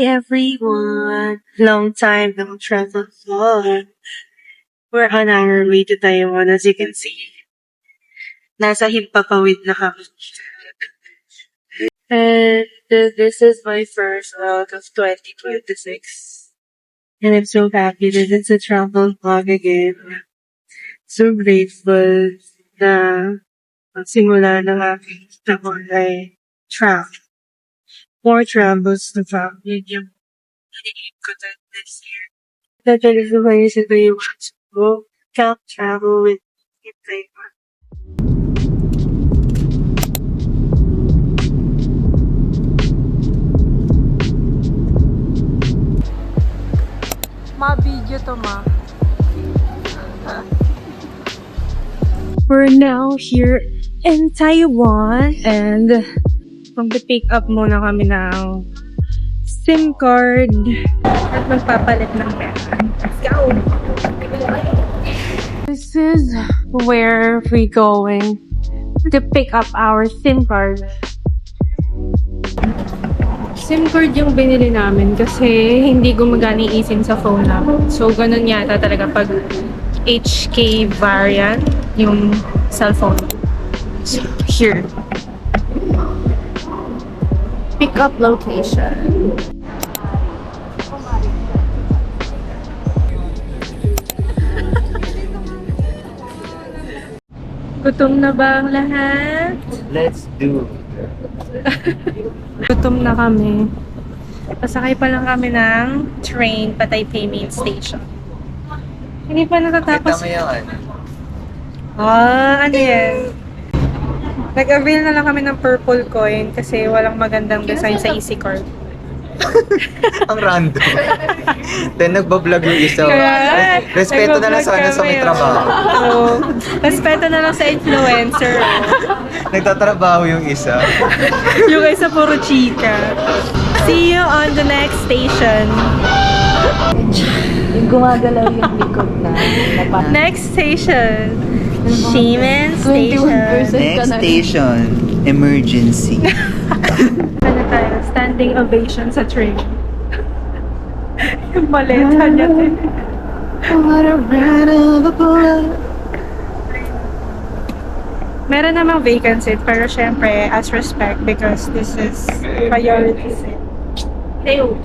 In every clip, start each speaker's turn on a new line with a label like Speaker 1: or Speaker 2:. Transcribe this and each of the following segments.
Speaker 1: everyone! Long time no travel far. We're on our way to Taiwan, as you can see. Nasa Himpapawid na kami. And this is my first vlog of 2026. And I'm so happy that it's a travel vlog again. So grateful na magsimula ng aking travel ay travel. More travels to travel. Yun yung hinihingi ko this year. That is the way that I want to go. Can't travel with Taiwan.
Speaker 2: Ma-video to, ma.
Speaker 1: We're now here in Taiwan and mag-pick up muna kami ng SIM card at magpapalit ng pera. Let's go! This is where we're going to pick up our SIM card. SIM card yung binili namin kasi hindi gumagana yung eSIM sa phone namin. So, ganun yata talaga pag HK variant yung cellphone. So, here. Pick up location. Gutom na ba ang lahat?
Speaker 3: Let's do.
Speaker 1: Gutom na kami. Pasakay pa lang kami ng train pa Taipei Main Station. Hindi pa natatapos.
Speaker 3: Kita mo yung ano?
Speaker 1: Ano yan? Nag-avail na lang kami ng purple coin kasi walang magandang design sa EC card.
Speaker 3: Ang random. Then nagbablog yung isa.
Speaker 1: Kaya,
Speaker 3: Respeto na lang sana sa may trabaho.
Speaker 1: So, respeto na lang sa influencer.
Speaker 3: Nagtatrabaho yung isa.
Speaker 1: Yung isa puro chika. See you on the next station.
Speaker 2: Yung gumagalaw yung likod na.
Speaker 1: Next station. Ximen
Speaker 2: 21%
Speaker 1: Station.
Speaker 3: Next station, emergency.
Speaker 1: Ano tayo? Standing ovation sa train. Yung maleta niya. Meron namang vacancy pero syempre as respect because this is priority seat. Tayo.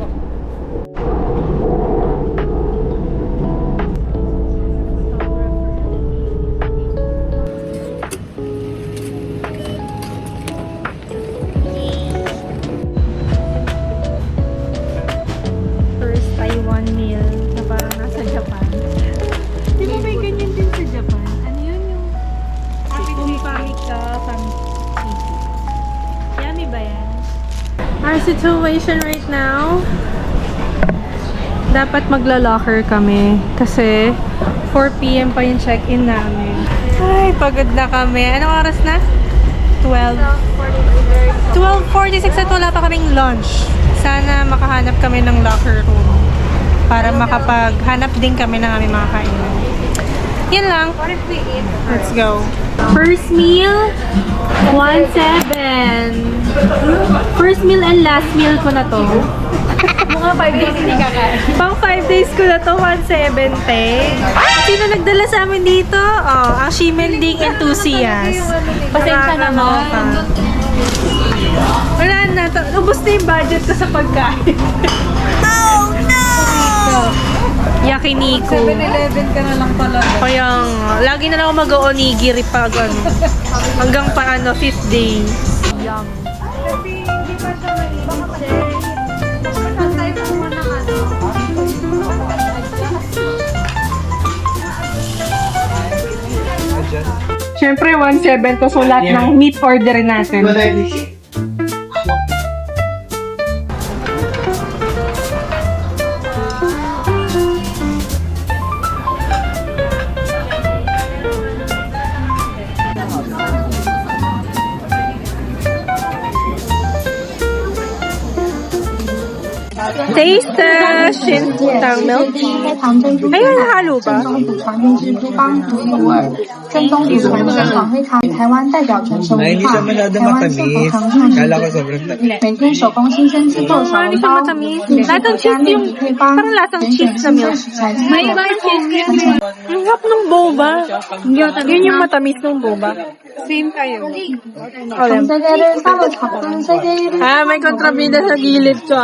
Speaker 1: First Taiwan meal na parang nasa Japan. Di ba may ganyan din sa Japan? Ano yun yung Pamika Pamiki? Yummy ba yan? Our situation right now, dapat magla-locker kami kasi 4 PM pa yung check-in namin. Ay, pagod na kami. Anong oras na? 12:46 at wala pa kaming lunch. Sana makahanap kami ng locker room para makapaghanap din kami ng aming mga kainan. Yan lang. Let's go. First meal, 1.7. First meal and last meal ko na to.
Speaker 2: Mga 5 days hindi kakain.
Speaker 1: Pang 5 days ko na to, 170. Sino nagdala sa amin dito? Oh, ang Shimending enthusiast.
Speaker 2: Pasensya naman.
Speaker 1: Wala na. Ubus na yung budget ko sa pagkain. Oh, no! Yakiniku.
Speaker 2: 7-Eleven ka na lang pala.
Speaker 1: Kaya lagi na lang ako mag-onigiri pag ano. Hanggang pa ano, 5th day.
Speaker 2: Yum.
Speaker 1: Siyempre, 1.7 to. So, lahat ng meat orderin natin. Taste the Shintang milk. 哎呀，halo ba?
Speaker 4: 补传认知黑帮独一无二，正宗古传的黄灰糖，台湾代表传承文化，台湾幸福堂上市，每天手工新鲜制作小笼包，并且独家秘密配方，选选新鲜食材精美，
Speaker 1: Ang sarap ng boba. Yun yung matamis ng boba. Same kayo.
Speaker 4: 从这个大的草根，这个
Speaker 1: Ah, may kontrabida sa gilid ko.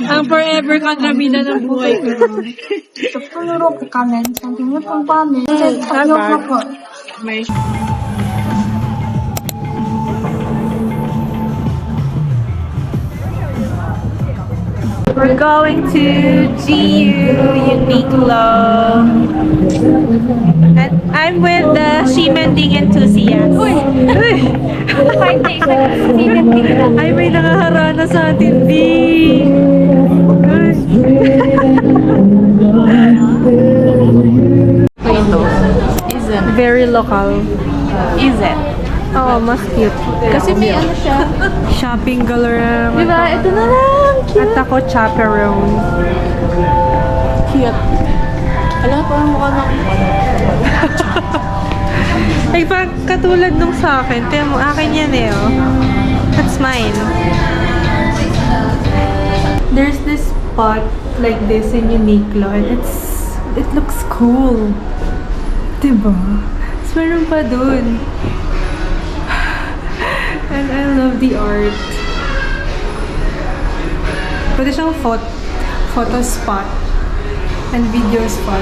Speaker 1: Ang forever kontrabida ng buhay ko.
Speaker 4: 숯불로 볶아낸 참기름 통과 밀제 타이어 파퍼.
Speaker 1: We're going to GU Uniqlo. And I'm with the Ximending enthusiast. Ay, may nakaharana sa atin, B.
Speaker 2: Isn't.
Speaker 1: Very local.
Speaker 2: Is it?
Speaker 1: Oo, mas cute.
Speaker 2: Kasi may ano siya.
Speaker 1: Shopping gallery.
Speaker 2: Diba? Ito na lang.
Speaker 1: At ako chaperone.
Speaker 2: Cute. Alam, parang mukha na.
Speaker 1: Ay, pag katulad nung sa akin, tiyan mo, akin yan eh, oh. That's mine. There's this spot like this in Uniqlo and it looks cool. Diba? Mas meron pa dun. And I love the art. Pwede siyang photo spot and video spot.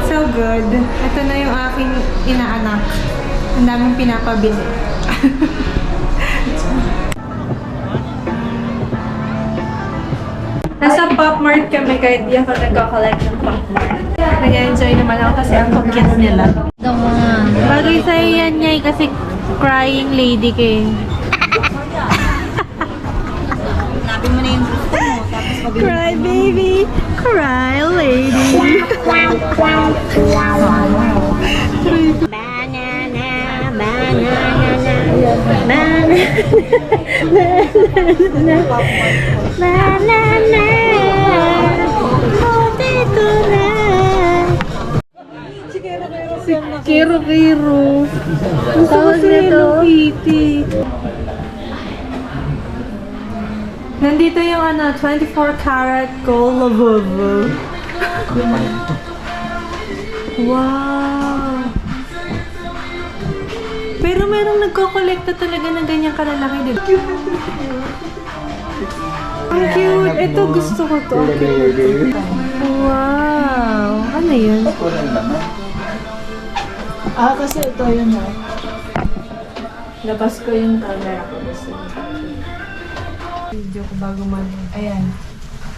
Speaker 1: So good. Ito na yung aking inaanak. Ang daming pinapabili. Nasa Pop Mart kami kahit di ako nagko-collect ng Pop Mart. Nag-enjoy naman ako kasi ang cute nila. Bagay sa'yo yan niya kasi crying lady ka eh.
Speaker 2: Sabi mo na yung gusto mo. Tapos pag
Speaker 1: Cry baby, cry lady. Kero-kero. Ang tawag na Hello Kitty. Nandito yung 24 karat gold lavabo. Wow! Pero merong nagko-collecta talaga ng ganyang kalalaki, di ba? Ang cute! Ito gusto ko to. Ang cute. Wow! Ano yun?
Speaker 2: kasi ito yun na. Labas ko yung camera ko.
Speaker 1: Video ko bago mag...
Speaker 2: Ayan.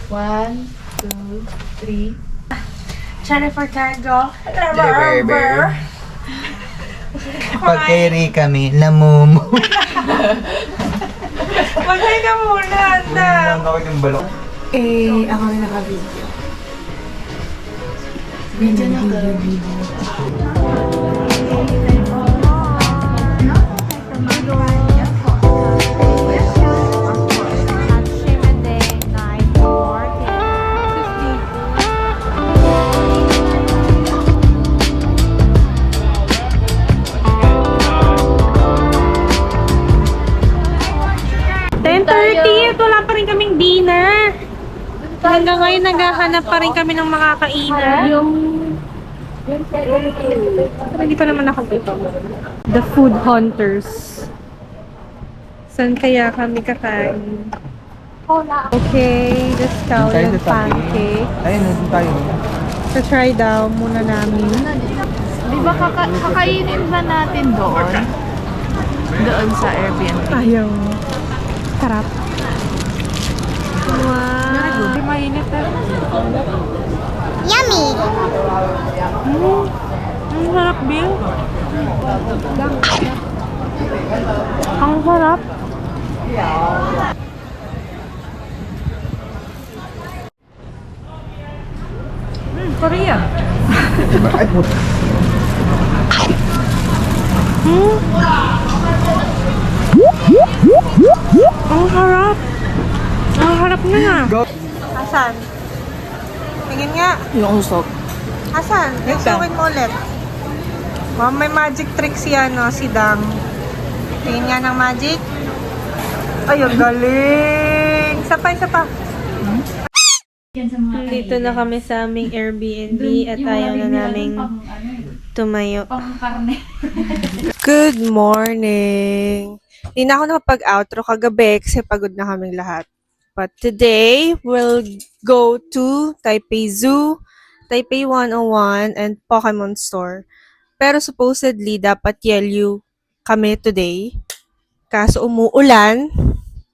Speaker 2: 1, 2, 3.
Speaker 1: Jennifer Cargo.
Speaker 3: Pag kay Rika kami, namumu.
Speaker 1: Magay ka muna, anda!
Speaker 3: Ang kawit yung balok.
Speaker 1: Eh, ako rin naka-video. Video. Wala pa rin kaming dinner. Hanggang ngayon naghahanap pa rin kami ng makakainan. Pero hindi pa naman ako dito. The Food Hunters. Saan kaya kami kakain? Okay, the scallion pancake.
Speaker 3: Ayun, nandun tayo.
Speaker 1: So try daw muna namin.
Speaker 2: Di ba kakainin ba natin doon? Doon sa Airbnb.
Speaker 1: Ayaw. Sarap. Wow. Mainit na.
Speaker 4: Yummy!
Speaker 1: Ang sarap, Bill. Ang sarap. Korea.
Speaker 3: Ay, puto.
Speaker 1: Hmm? Ang harap! Ang harap na!
Speaker 5: Asan? Tingin nga.
Speaker 2: Yung usok.
Speaker 5: Asan? Isukin mo ulit. Oh, may magic trick si si Dang. Tingin nga ng magic. Ay, ang galing! Isa pa. Dito na kami sa aming Airbnb at ayaw na naming tumayo. Good morning! Hindi na ako nakapag-outro kagabi kasi pagod na kaming lahat. But today, we'll go to Taipei Zoo, Taipei 101, and Pokemon Store. Pero supposedly, dapat Yelyu kami today. Kaso umuulan,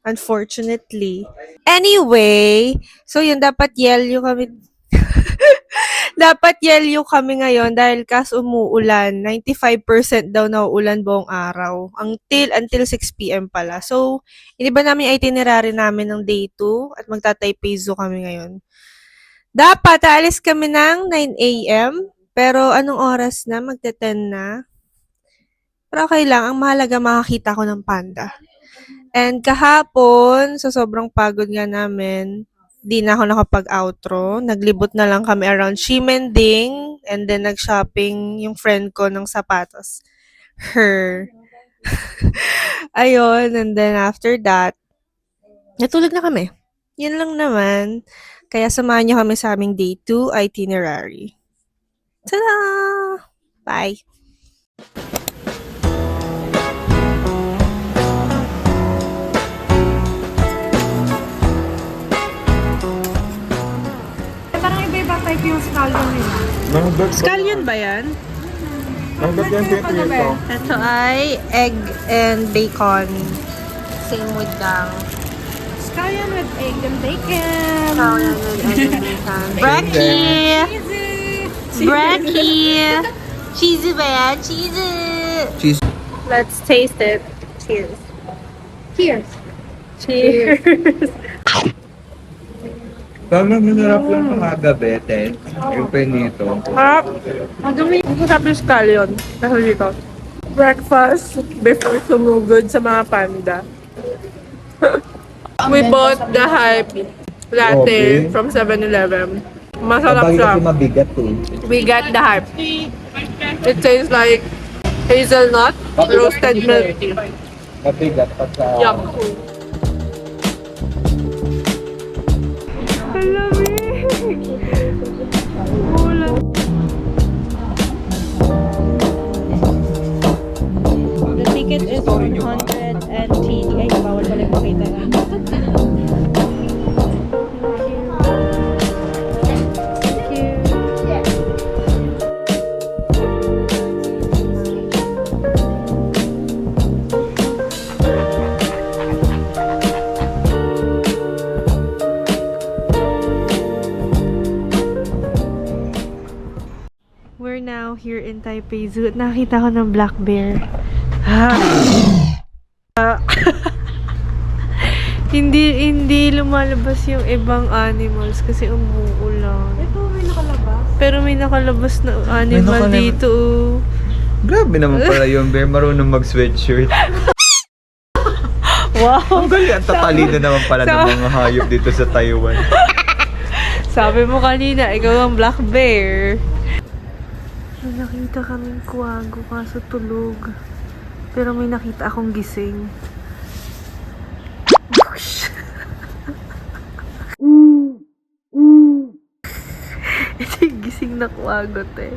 Speaker 5: unfortunately. Anyway, so yun, dapat Yelyu kami. Dapat Yelyu kami ngayon dahil kaso umuulan. 95% daw na uulan buong araw. Until 6 p.m. pala. So, hindi ba namin itinerary namin ng day 2 at magta-Taipei Zoo kami ngayon. Dapat aalis kami ng 9 a.m. Pero anong oras na? Magte-10 na. Pero okay lang. Ang mahalaga makakita ko ng panda. And kahapon, sa sobrang pagod nga namin, di na ako nakapag-outro. Naglibot na lang kami around Ximending and then nag-shopping yung friend ko ng sapatos. Her. Ayun, and then after that, natulog na kami. Yun lang naman. Kaya samahan niyo kami sa aming day 2 itinerary. Tada! Bye!
Speaker 2: Yung scallion nila.
Speaker 5: Scallion ba yan?
Speaker 3: Nanggap yan dito.
Speaker 5: Ito ay egg and bacon. Same with Dang.
Speaker 2: Scallion with egg and bacon.
Speaker 5: Scallion with egg and bacon. Brekkie! Brekkie! Cheesy ba yan? Cheesy!
Speaker 3: Cheese.
Speaker 5: Let's taste it. Cheers.
Speaker 2: Cheers.
Speaker 5: Cheers.
Speaker 3: Tama, masarap lang kagabi, Ted. Yung penito.
Speaker 5: Harap. Ang masarap yung scallion. Kasi dito. Breakfast before sumugod sa mga panda. We bought the hype latte
Speaker 3: Okay.
Speaker 5: from 7-Eleven. Masarap
Speaker 3: Kapag
Speaker 5: siya.
Speaker 3: kasi mabigat to.
Speaker 5: We got the hype. It tastes like hazelnut, roasted milk tea.
Speaker 3: Mabigat pa sa...
Speaker 5: Yup. The ticket is 100 NT. Ay, bawal pala makita na. We're now here in Taipei Zoo. Nakita ko ng black bear. Hindi lumalabas yung ibang animals kasi umuulan.
Speaker 2: Ito, may nakalabas.
Speaker 5: Pero may nakalabas na animal
Speaker 3: nakalabas.
Speaker 5: dito.
Speaker 3: Grabe naman pala yung bear. Marunong mag-sweatshirt.
Speaker 5: Wow!
Speaker 3: Ang galing. Ang tatalino naman pala ng mga hayop dito sa Taiwan.
Speaker 5: Sabi mo kanina, ikaw ang black bear. May nakita kaming kuwago kaso tulog. Pero may nakita akong gising. Ito yung gising na kuwagot eh.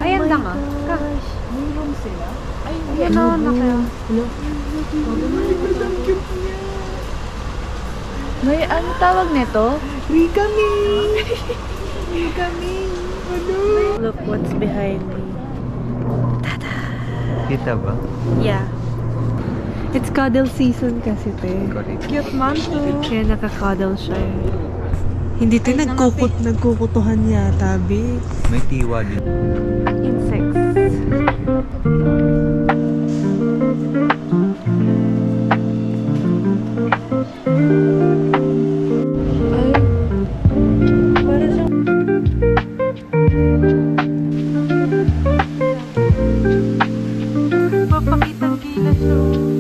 Speaker 2: Ayan lang ah. May room sila. Ay, yan na kayo. May ano tawag nito?
Speaker 5: Look what's behind me.
Speaker 3: Kita ba?
Speaker 5: Yeah. It's cuddle season kasi, te.
Speaker 3: Correct.
Speaker 5: Cute man to. Kaya nakaka-cuddle siya eh. Hindi to nagkukutuhan yata, be.
Speaker 3: May tiwa din.
Speaker 5: Insects. Para siyang... Papakitang gilas siya.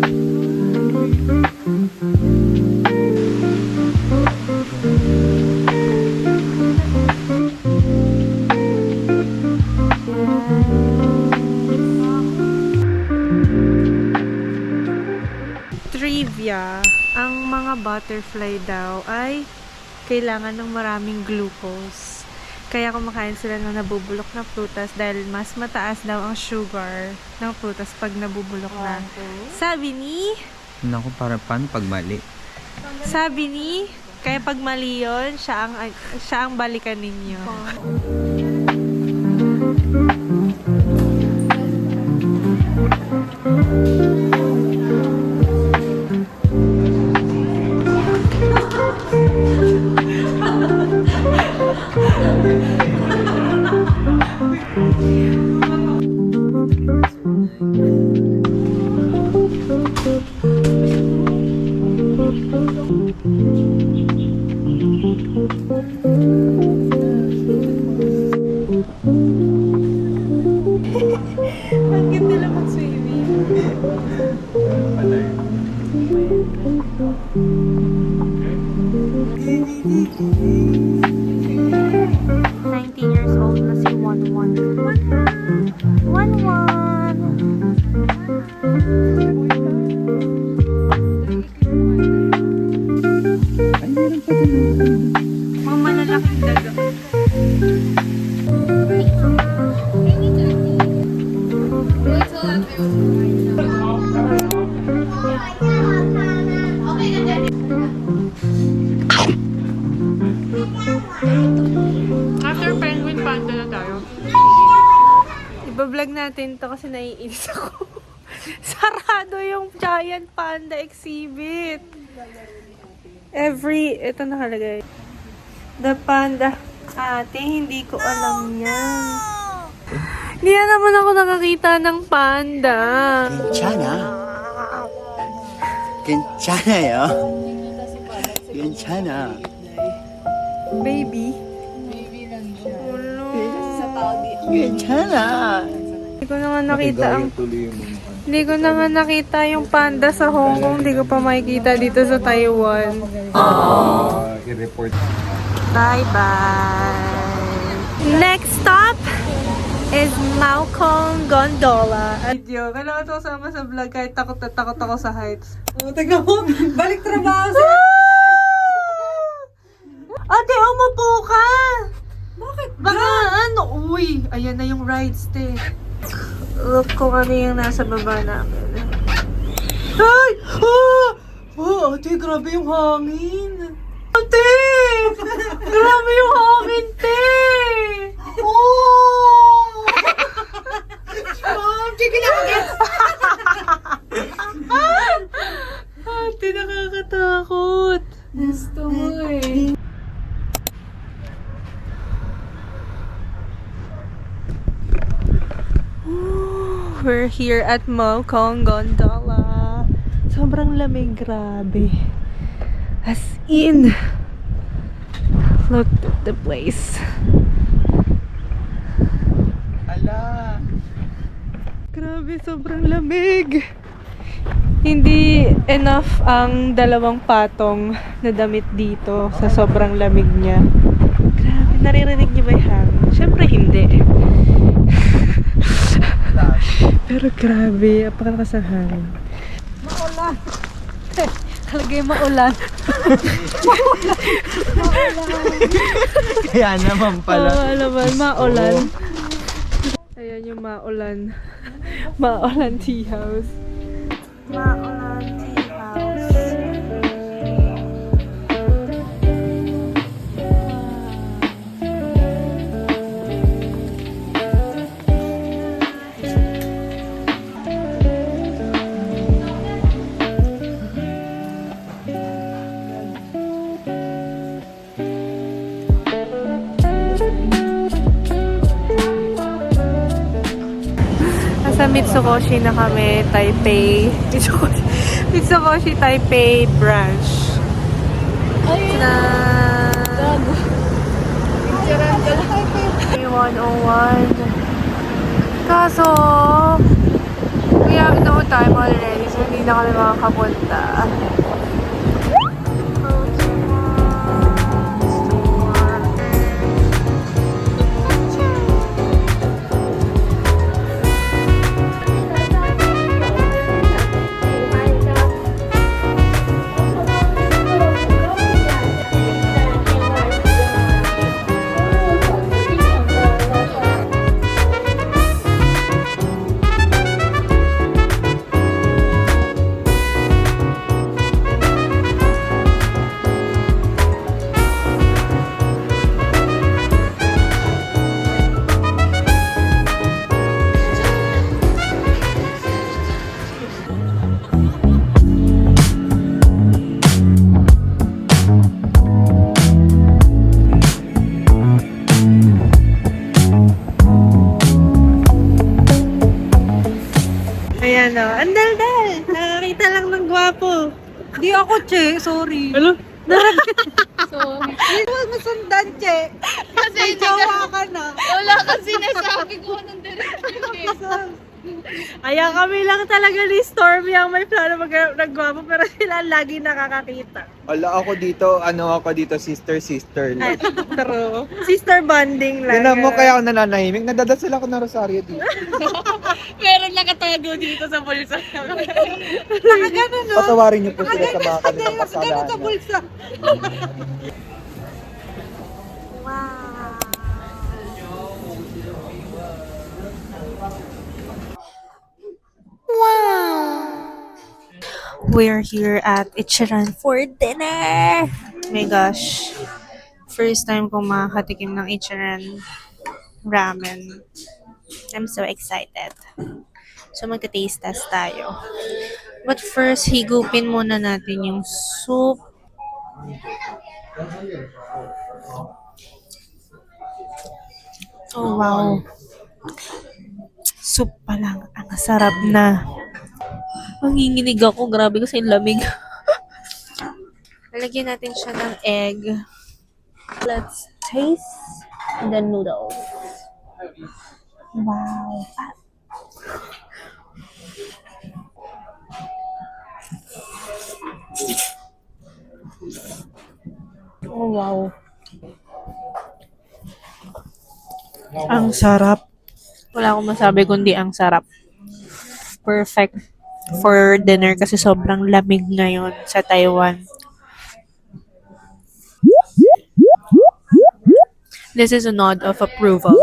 Speaker 5: butterfly daw ay kailangan ng maraming glucose. Kaya kumakain sila ng nabubulok na prutas dahil mas mataas daw ang sugar ng prutas pag nabubulok na. Sabi ni...
Speaker 3: Naku, paano pag mali?
Speaker 5: Sabi ni... Kaya pag mali yun, siya ang balikan ninyo. Ang ganda lang mag-swimming. 19 years old na si Wanwan. Wanwan! Mama, lalaking daga. After penguin panda na tayo. Iba-vlog natin to kasi naiinis ako. Sarado yung giant panda exhibit. Ito nakalagay. The panda. Ate, hindi ko alam yan. Hindi na naman ako nakakita ng panda.
Speaker 6: 괜찮아. 괜찮아요. 괜찮아.
Speaker 5: Baby.
Speaker 6: 괜찮아.
Speaker 5: Hindi ko naman nakita Hindi ko naman nakita yung panda sa Hong Kong. Hindi ko pa makikita dito sa Taiwan.
Speaker 3: I-report.
Speaker 5: Bye-bye! Next stop is Maokong Gondola. Video. Kailangan ito kasama sa vlog kahit takot na takot ako sa heights.
Speaker 1: Tignan mo, balik trabaho sa...
Speaker 5: Ate, umupo ka! Bakit? Baka ano? Uy, ayan na yung rides, te. Look kung ano yung nasa baba namin. Ay! Ah! Oh, ate, grabe yung hangin. Ate! Grabe yung hangin, te! Oh!
Speaker 1: Mom, chicken nuggets!
Speaker 5: Ate, nakakatakot.
Speaker 2: Gusto mo eh.
Speaker 5: We're here at Maokong Gondola. Sobrang lamig, grabe. As in, look at the place.
Speaker 3: Ala!
Speaker 5: Grabe, sobrang lamig. Hindi enough ang 2 patong na damit dito sa sobrang lamig niya. Grabe, naririnig niyo ba yung hangin? Siyempre hindi. Pero grabe, apakalakas ang hangin.
Speaker 2: Maulan. Kalagay maulan.
Speaker 3: Kaya naman pala.
Speaker 5: Oo, naman, maulan. Ayan yung maulan. Maulan tea house. Maulan tea house. Sa Mitsukoshi na kami, Taipei. Mitsukoshi Taipei branch. Na 101. Kaso, we have no time already, so hindi na kami makakapunta. ano. Ang daldal! Nakakita lang ng gwapo.
Speaker 7: Di ako, che. Sorry.
Speaker 5: Ano?
Speaker 2: Sorry.
Speaker 7: Hindi mo masundan, che.
Speaker 2: Kasi
Speaker 7: May
Speaker 2: hindi
Speaker 7: jowa ka na.
Speaker 2: wala kang sinasabi ko anong direction eh.
Speaker 5: Kaya kami lang talaga ni Stormy ang may plano nagwapo pero sila lagi nakakakita.
Speaker 3: Wala ako dito, sister.
Speaker 5: Ay, true. Sister bonding lang.
Speaker 3: Tignan mo kaya ako nananahimik. Nadadasal ako ng rosaryo dito.
Speaker 2: Meron nakatago dito sa bulsa.
Speaker 7: Nakagano, no?
Speaker 3: Patawarin niyo po sila sa mga kanilang
Speaker 7: Nakagano sa
Speaker 3: kasalanan.
Speaker 7: bulsa.
Speaker 5: We're here at Ichiran for dinner! My gosh. First time kong makakatikim ng Ichiran ramen. I'm so excited. So magta-taste test tayo. But first, higupin muna natin yung soup. Oh wow. Soup pa lang. Ang sarap na. Manginginig ako. Grabe kasi yung lamig. Lalagyan natin siya ng egg. Let's taste the noodles. Wow. Oh, wow. Ang sarap. Wala akong masabi kundi ang sarap. Perfect for dinner kasi sobrang lamig ngayon sa Taiwan. This is a nod of approval.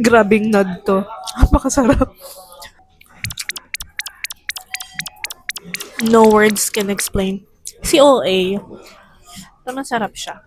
Speaker 5: Grabing nod to. Napakasarap. No words can explain. Si OA, pero masarap siya.